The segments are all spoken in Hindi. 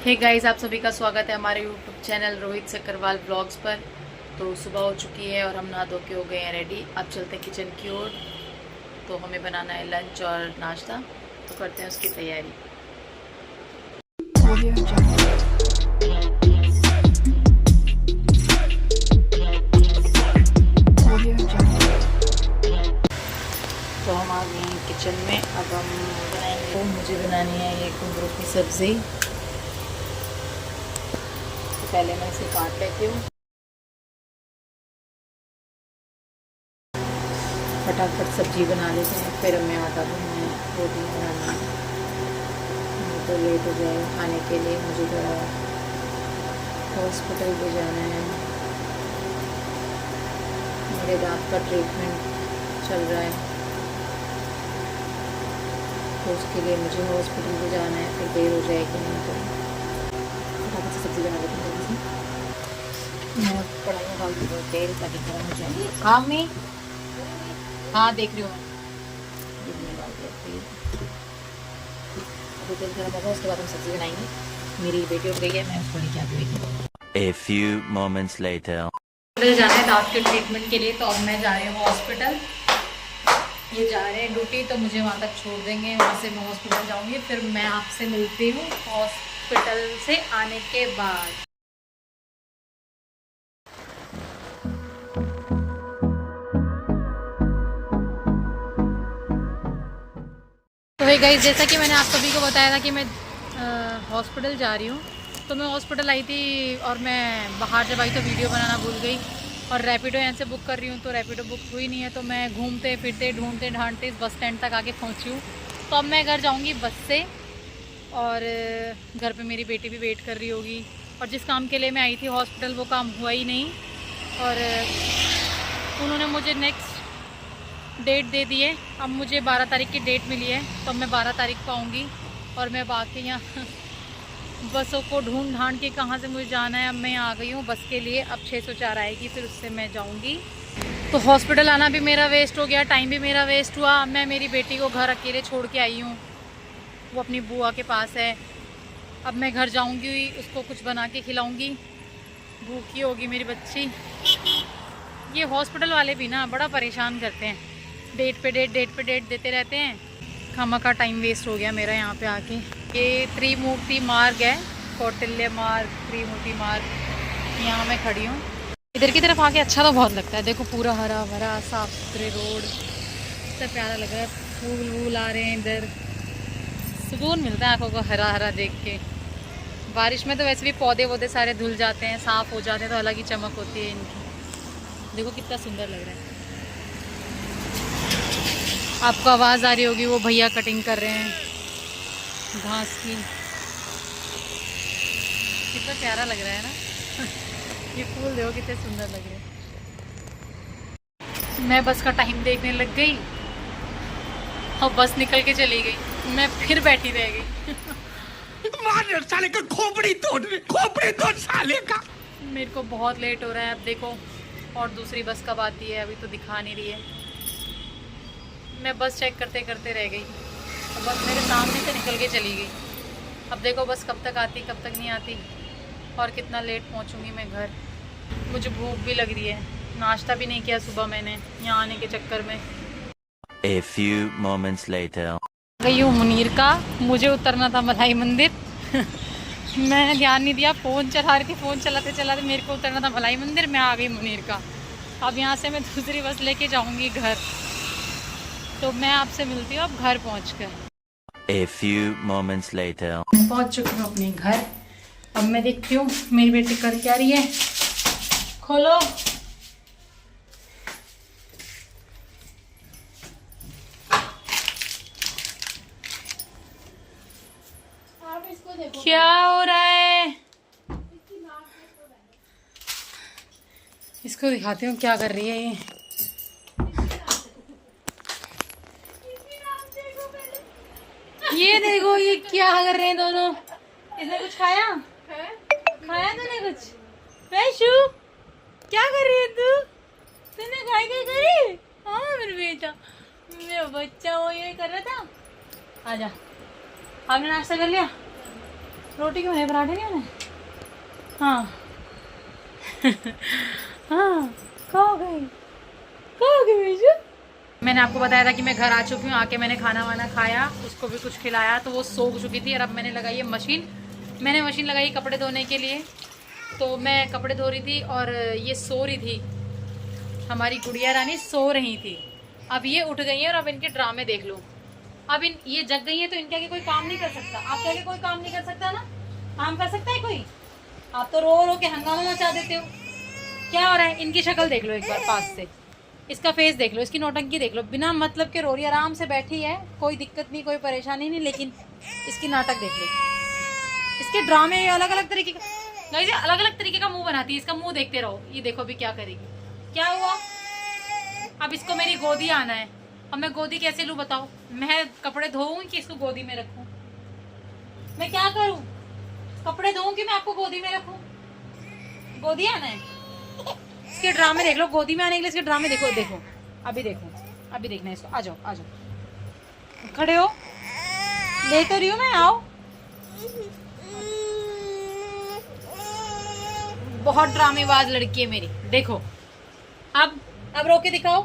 हे गाइस, आप सभी का स्वागत है हमारे यूट्यूब चैनल रोहित सक्करवाल ब्लॉग्स पर। तो सुबह हो चुकी है और हम नहा धो के हो गए हैं रेडी। अब चलते हैं किचन की ओर। तो हमें बनाना है लंच और नाश्ता, तो करते हैं उसकी तैयारी। तो हम आ गए हैं किचन में। अब हम बनाएंगे, तो मुझे बनानी है ये कुंदरू की सब्ज़ी। तो पहले मैं इसे काट लेती हूँ, फटाफट सब्जी बना लेते हैं, फिर हमें आटा भूनना है, रोटी बनाना है। तो लेट हो जाए खाने के लिए, मुझे ज़रा हॉस्पिटल भी जाना है। मेरे दांत का ट्रीटमेंट चल रहा है, तो उसके लिए मुझे हॉस्पिटल भी जाना है, फिर देर हो जाएगी। नहीं तो फटाफट से सब्ज़ी बना लेती हूँ जल्दी से। मैं कढ़ाई में डाल दूँगी तेल ताकि गर्म हो जाए। हाँ मैं हाँ देख रही हूँ मैं डाल दिया तेल। अभी तेल गर्म होगा, उसके बाद हम सब्ज़ी बनाएंगे। मेरी बेटी उठ गई है, मैं उसको लेके आ गई। A few moments later. Hospital जाना है दांत के ट्रीटमेंट के लिए, तो अब मैं जा रही हूँ हॉस्पिटल। ये जा रहे हैं ड्यूटी, तो मुझे वहाँ तक छोड़ देंगे, वहाँ से मैं हॉस्पिटल जाऊँगी। फिर मैं आपसे मिलती हूँ हॉस्पिटल से आने के बाद। तो है गाइस, जैसा कि मैंने आप सभी को बताया था कि मैं हॉस्पिटल जा रही हूँ। तो मैं हॉस्पिटल आई थी और मैं बाहर जब आई तो वीडियो बनाना भूल गई, और रैपिडो यहाँ से बुक कर रही हूँ तो रैपिडो बुक हुई नहीं है। तो मैं घूमते फिरते ढूंढते ढांढते इस बस स्टैंड तक आके पहुँची हूँ। तो अब मैं घर जाऊँगी बस से, और घर पे मेरी बेटी भी वेट कर रही होगी। और जिस काम के लिए मैं आई थी हॉस्पिटल, वो काम हुआ ही नहीं। और उन्होंने मुझे नेक्स्ट डेट दे दी है। अब मुझे 12 तारीख की डेट मिली है, तो मैं 12 तारीख को आऊँगी। और मैं बाकी यहाँ बसों को ढूंढ ढांढ के कहाँ से मुझे जाना है। अब मैं आ गई हूँ बस के लिए। अब 604 आएगी, फिर उससे मैं जाऊँगी। तो हॉस्पिटल आना भी मेरा वेस्ट हो गया, टाइम भी मेरा वेस्ट हुआ। मैं मेरी बेटी को घर अकेले छोड़ के आई हूँ, वो अपनी बुआ के पास है। अब मैं घर जाऊँगी, उसको कुछ बना के खिलाऊँगी, भूखी होगी मेरी बच्ची। ये हॉस्पिटल वाले भी ना बड़ा परेशान करते हैं, डेट पे डेट देते रहते हैं। खामा का टाइम वेस्ट हो गया मेरा यहाँ पे आके। ये त्रिमूर्ति मार्ग है, कौटिल्य मार्ग, त्रिमूर्ति मार्ग, यहाँ मैं खड़ी हूँ। इधर की तरफ आके अच्छा तो बहुत लगता है। देखो पूरा हरा भरा साफ सुथरे रोड, कितना प्यारा लग रहा है। फूल वूल आ रहे हैं इधर, सुकून मिलता है आँखों को हरा हरा देख के। बारिश में तो वैसे भी पौधे वौधे सारे धुल जाते हैं, साफ़ हो जाते हैं, तो अलग ही चमक होती है इनकी। देखो कितना सुंदर लग रहा है। आपको आवाज़ आ रही होगी, वो भैया कटिंग कर रहे हैं घास की। कितना प्यारा लग रहा है ना ये फूल देखो कितने सुंदर लग रहे हैं। मैं बस का टाइम देखने लग गई और बस निकल के चली गई, मैं फिर बैठी रह गई मार साले का खोपड़ी तोड़ साले का। मेरे को बहुत लेट हो रहा है। अब देखो और दूसरी बस कब आती है, अभी तो दिखा नहीं रही है। मैं बस चेक करते करते रह गई, और बस मेरे सामने से निकल के चली गई। अब देखो बस कब तक आती, कब तक नहीं आती, और कितना लेट पहुंचूंगी मैं घर। मुझे भूख भी लग रही है, नाश्ता भी नहीं किया सुबह मैंने यहाँ आने के चक्कर में। A few moments later. गई हूँ मुनीर का, मुझे उतरना था मलाई मंदिर मैंने ध्यान नहीं दिया, फ़ोन चला रही थी, फ़ोन चलाते चलाते मेरे को उतरना था मलाई मंदिर। मैं आ गई मुनीर का। अब यहाँ से मैं दूसरी बस लेके जाऊँगी घर। तो मैं आपसे मिलती हूँ अब घर पहुँचकर। A few moments later. मैं पहुँच चुकी हूँ अपने घर। अब मैं देखती हूँ मेरी बेटी कर क्या रही है। खोलो। क्या हो रहा है, इसको दिखाती हूँ क्या कर रही है ये। ये देखो ये क्या कर रहे हैं दोनों। इसने कुछ खाया खाया तूने कुछ? वैशु क्या कर रही है तू? तूने खाई क्या करी? हाँ मेरा बेटा, मेरा बच्चा वो ये कर रहा था। आजा, आपने नाश्ता कर लिया? रोटी क्यों है, पराठे नहीं होने? हाँ हाँ, कहाँ गई, कहाँ गई बीजू? मैंने आपको बताया था कि मैं घर आ चुकी हूँ, आके मैंने खाना वाना खाया, उसको भी कुछ खिलाया, तो वो सो चुकी थी। और अब मैंने लगाई है मशीन, मैंने मशीन लगाई कपड़े धोने के लिए। तो मैं कपड़े धो रही थी और ये सो रही थी, हमारी गुड़िया रानी सो रही थी। अब ये उठ गई है और अब इनके ड्रामे देख लो। अब ये जग गई है तो इनके आगे कोई काम नहीं कर सकता। आपके आगे कोई काम नहीं कर सकता ना? काम कर सकता है कोई? आप तो रो रो के हंगामा मचा देते हो। क्या हो रहा है? इनकी शक्ल देख लो एक बार पास से, इसका फेस देख लो, इसकी नौटंकी देख लो। बिना मतलब के रो रही, आराम से बैठी है, कोई दिक्कत नहीं, कोई परेशानी नहीं, लेकिन इसकी नाटक देख लो, इसके ड्रामे अलग अलग तरीके का। अलग अलग तरीके का मुंह बनाती है, इसका मुंह देखते रहो। ये देखो अभी क्या करेगी। क्या हुआ? अब इसको मेरी गोदी आना है। अब मैं गोदी कैसे लूं बताओ? मैं कपड़े धोऊं कि इसको गोदी में रखूं? मैं क्या करूं? कपड़े धोऊं कि मैं आपको गोदी में रखूं? गोदी आना है। इसके ड्रामे देख लो, गोदी में आने के लिए इसके ड्रामे देखो। देखो अभी, देखो अभी देखना इसको। आ जाओ आ जाओ, खड़े हो, ले तो रही हूं मैं, आओ। बहुत ड्रामेबाज लड़की है मेरी। देखो अब रो के दिखाओ।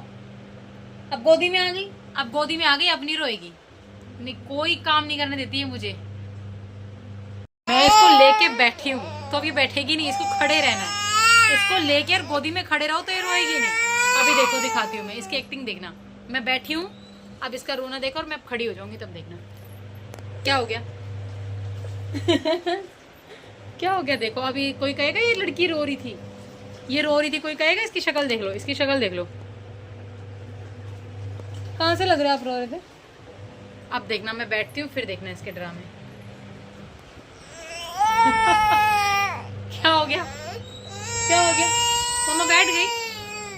अब गोदी में आ गई, अब गोदी में आ गई, अब नहीं रोएगी। नहीं, कोई काम नहीं करने देती है मुझे। मैं इसको लेके बैठी हूँ तो अभी बैठेगी नहीं, इसको खड़े रहना है। इसको लेके और गोदी में खड़े रहो तो ये रोएगी नहीं। अभी देखो, दिखाती हूँ मैं, इसकी एक्टिंग देखना। मैं बैठी हूँ, अब इसका रोना देखो, और मैं अब खड़ी हो जाऊंगी तब देखना क्या हो गया। क्या हो गया देखो। अभी कोई कहेगा ये लड़की रो रही थी, ये रो रही थी, कोई कहेगा? इसकी शक्ल देख लो, इसकी शक्ल देख लो। कहाँ से लग रहा है आप रो रहे थे? अब देखना, मैं बैठती हूँ फिर देखना इसके ड्रामे। क्या हो गया, क्या हो गया? मम्मा बैठ गई?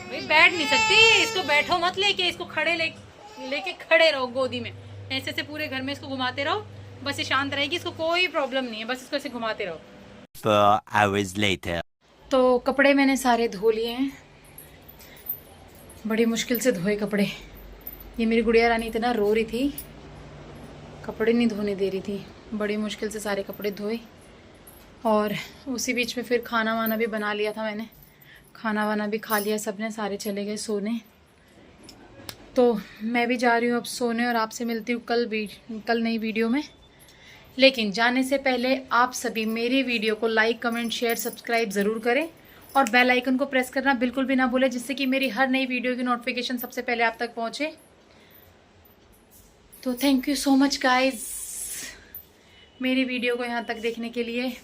भाई बैठ नहीं सकती, इसको बैठो मत, लेके इसको खड़े लेके खड़े रहो गोदी में। ऐसे से पूरे घर में इसको घुमाते रहो, बस ये शांत रहेगी, इसको कोई प्रॉब्लम नहीं है, बस इसको ऐसे घुमाते रहो। 4 hours later. तो कपड़े मैंने सारे धो लिए हैं, बड़ी मुश्किल से धोए कपड़े। ये मेरी गुड़िया रानी इतना रो रही थी, कपड़े नहीं धोने दे रही थी, बड़ी मुश्किल से सारे कपड़े धोए। और उसी बीच में फिर खाना वाना भी बना लिया था मैंने, खाना वाना भी खा लिया सबने, सारे चले गए सोने। तो मैं भी जा रही हूँ अब सोने, और आपसे मिलती हूँ कल नई वीडियो में। लेकिन जाने से पहले आप सभी मेरे वीडियो को लाइक, कमेंट, शेयर, सब्सक्राइब ज़रूर करें, और बेल आइकन को प्रेस करना बिल्कुल भी ना भूलें, जिससे कि मेरी हर नई वीडियो की नोटिफिकेशन सबसे पहले आप तक पहुँचे। तो thank you so much guys मेरी वीडियो को यहाँ तक देखने के लिए।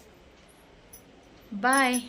बाय।